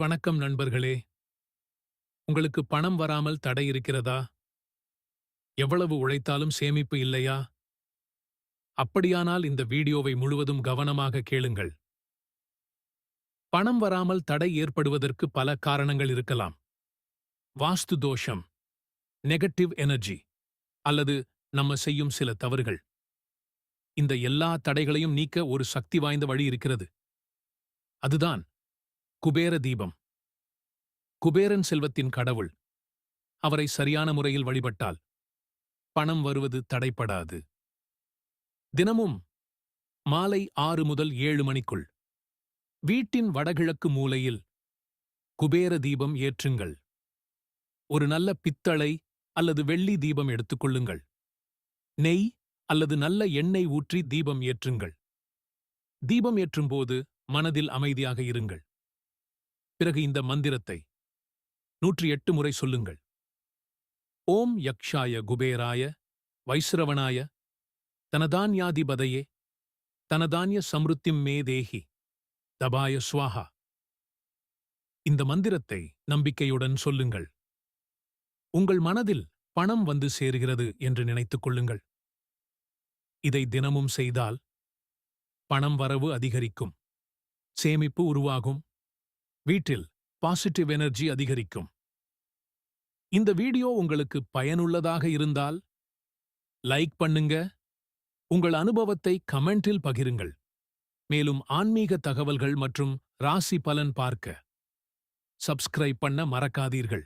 வணக்கம் நண்பர்களே. உங்களுக்கு பணம் வராமல் தடை இருக்கிறதா? எவ்வளவு உழைத்தாலும் சேமிப்பு இல்லையா? அப்படியானால் இந்த வீடியோவை முழுவதும் கவனமாக கேளுங்கள். பணம் வராமல் தடை ஏற்படுவதற்கு பல காரணங்கள் இருக்கலாம். வாஸ்து தோஷம், நெகட்டிவ் எனர்ஜி, அல்லது நம்ம செய்யும் சில தவறுகள். இந்த எல்லா தடைகளையும் நீக்க ஒரு சக்தி வாய்ந்த வழி இருக்கிறது. அதுதான் குபேர தீபம். குபேரன் செல்வத்தின் கடவுள். அவரை சரியான முறையில் வழிபட்டால் பணம் வருவது தடைப்படாது. தினமும் மாலை 6 முதல் 7 மணிக்குள் வீட்டின் வடகிழக்கு மூலையில் குபேர தீபம் ஏற்றுங்கள். ஒரு நல்ல பித்தளை அல்லது வெள்ளி தீபம் எடுத்துக்கொள்ளுங்கள். நெய் அல்லது நல்ல எண்ணெய் ஊற்றி தீபம் ஏற்றுங்கள். தீபம் ஏற்றும்போது மனதில் அமைதியாக இருங்கள். பிறகு இந்த மந்திரத்தை 108 முறை சொல்லுங்கள். ஓம் யக்ஷாய குபேராய வைஸ்ரவணாய தனதான்யாதிபதயே தனதான்ய சம்ருத்திம் மே தேஹி தபாய ஸ்வாஹா. இந்த மந்திரத்தை நம்பிக்கையுடன் சொல்லுங்கள். உங்கள் மனதில் பணம் வந்து சேருகிறது என்று நினைத்துக் கொள்ளுங்கள். இதை தினமும் செய்தால் பணம் வரவு அதிகரிக்கும், சேமிப்பு உருவாகும், வீட்டில் பாசிட்டிவ் எனர்ஜி அதிகரிக்கும். இந்த வீடியோ உங்களுக்கு பயனுள்ளதாக இருந்தால் லைக் பண்ணுங்க, உங்கள் அனுபவத்தை கமெண்டில் பகிருங்கள். மேலும் ஆன்மீக தகவல்கள் மற்றும் ராசி பலன் பார்க்க சப்ஸ்கிரைப் பண்ண மறக்காதீர்கள்.